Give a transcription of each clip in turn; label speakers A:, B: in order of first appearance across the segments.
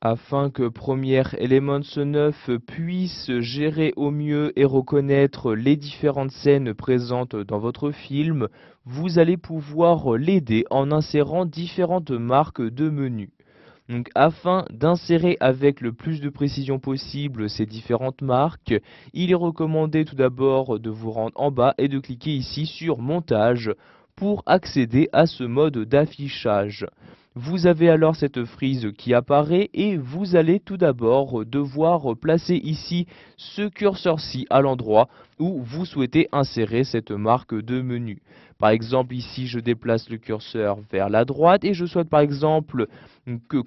A: Afin que Premiere Elements 9 puisse gérer au mieux et reconnaître les différentes scènes présentes dans votre film, vous allez pouvoir l'aider en insérant différentes marques de menu. Donc, afin d'insérer avec le plus de précision possible ces différentes marques, il est recommandé tout d'abord de vous rendre en bas et de cliquer ici sur Montage pour accéder à ce mode d'affichage. Vous avez alors cette frise qui apparaît et vous allez tout d'abord devoir placer ici ce curseur-ci à l'endroit où vous souhaitez insérer cette marque de menu. Par exemple, ici, je déplace le curseur vers la droite et je souhaite par exemple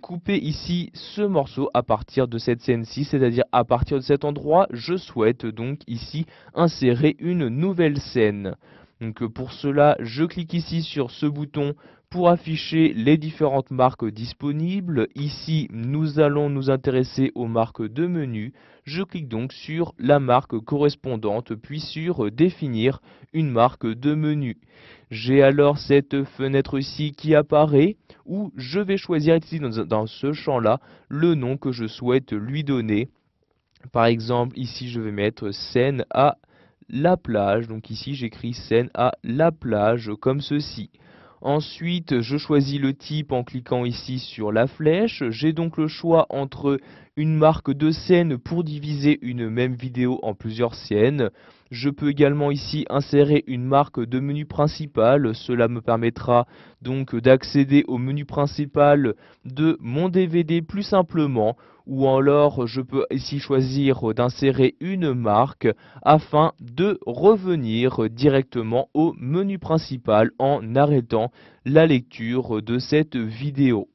A: couper ici ce morceau à partir de cette scène-ci, c'est-à-dire à partir de cet endroit, je souhaite donc ici insérer une nouvelle scène. Donc pour cela, je clique ici sur ce bouton pour afficher les différentes marques disponibles. Ici, nous allons nous intéresser aux marques de menu. Je clique donc sur la marque correspondante, puis sur définir une marque de menu. J'ai alors cette fenêtre-ci qui apparaît où je vais choisir ici dans ce champ-là le nom que je souhaite lui donner. Par exemple, ici je vais mettre scène à la plage. Donc ici j'écris scène à la plage comme ceci. Ensuite, je choisis le type en cliquant ici sur la flèche. J'ai donc le choix entre une marque de scène pour diviser une même vidéo en plusieurs scènes. Je peux également ici insérer une marque de menu principal. Cela me permettra donc d'accéder au menu principal de mon DVD plus simplement. Ou alors je peux ici choisir d'insérer une marque afin de revenir directement au menu principal en arrêtant la lecture de cette vidéo.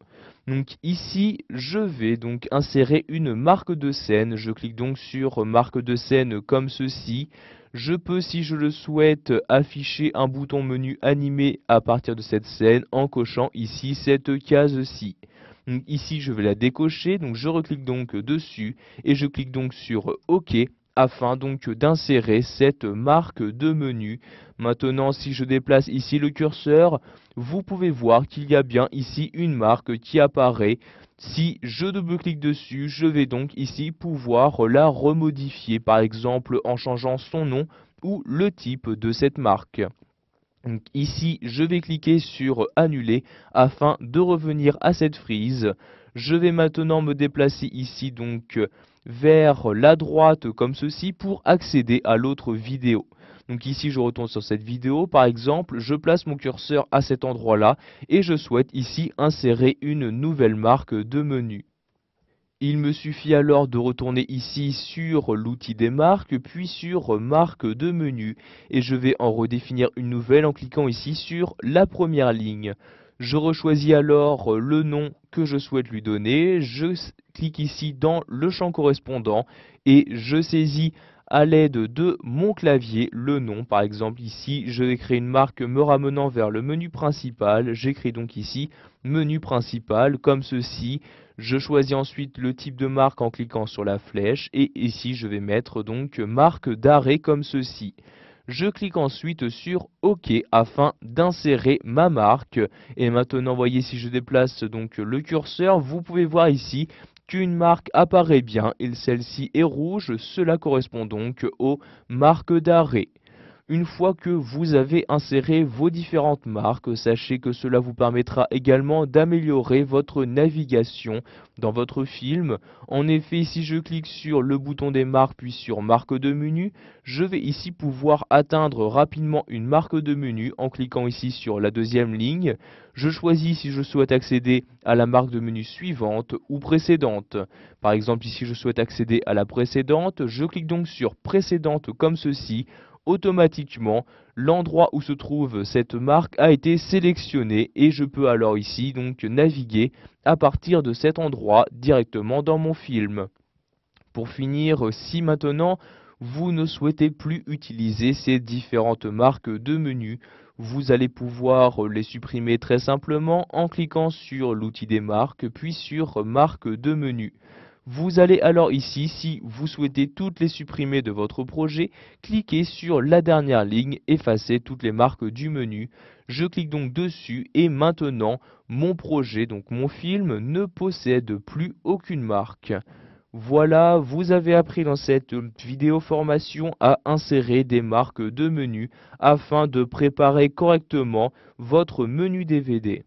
A: Donc ici, je vais donc insérer une marque de scène. Je clique donc sur marque de scène comme ceci. Je peux, si je le souhaite, afficher un bouton menu animé à partir de cette scène en cochant ici cette case-ci. Donc ici, je vais la décocher, donc je reclique donc dessus et je clique donc sur OK afin donc d'insérer cette marque de menu. Maintenant, si je déplace ici le curseur, vous pouvez voir qu'il y a bien ici une marque qui apparaît. Si je double-clique dessus, je vais donc ici pouvoir la remodifier, par exemple en changeant son nom ou le type de cette marque. Donc ici, je vais cliquer sur annuler afin de revenir à cette frise. Je vais maintenant me déplacer ici donc vers la droite comme ceci pour accéder à l'autre vidéo. Donc ici, je retourne sur cette vidéo. Par exemple, je place mon curseur à cet endroit-là et je souhaite ici insérer une nouvelle marque de menu. Il me suffit alors de retourner ici sur l'outil des marques, puis sur marque de menu, et je vais en redéfinir une nouvelle en cliquant ici sur la première ligne. Je rechoisis alors le nom que je souhaite lui donner, je clique ici dans le champ correspondant et je saisis à l'aide de mon clavier le nom. Par exemple ici, je vais créer une marque me ramenant vers le menu principal. J'écris donc ici menu principal comme ceci. Je choisis ensuite le type de marque en cliquant sur la flèche et ici je vais mettre donc marque d'arrêt comme ceci. Je clique ensuite sur OK afin d'insérer ma marque. Et maintenant, voyez, si je déplace donc le curseur, vous pouvez voir ici qu'une marque apparaît bien et celle-ci est rouge. Cela correspond donc aux marques d'arrêt. Une fois que vous avez inséré vos différentes marques, sachez que cela vous permettra également d'améliorer votre navigation dans votre film. En effet, si je clique sur le bouton des marques puis sur marque de menu, je vais ici pouvoir atteindre rapidement une marque de menu en cliquant ici sur la deuxième ligne. Je choisis si je souhaite accéder à la marque de menu suivante ou précédente. Par exemple, ici je souhaite accéder à la précédente, je clique donc sur précédente comme ceci. Automatiquement, l'endroit où se trouve cette marque a été sélectionné et je peux alors ici donc naviguer à partir de cet endroit directement dans mon film. Pour finir, si maintenant vous ne souhaitez plus utiliser ces différentes marques de menu, vous allez pouvoir les supprimer très simplement en cliquant sur l'outil des marques puis sur marque de menu. Vous allez alors ici, si vous souhaitez toutes les supprimer de votre projet, cliquez sur la dernière ligne, effacer toutes les marques du menu. Je clique donc dessus et maintenant, mon projet, donc mon film, ne possède plus aucune marque. Voilà, vous avez appris dans cette vidéo formation à insérer des marques de menu afin de préparer correctement votre menu DVD.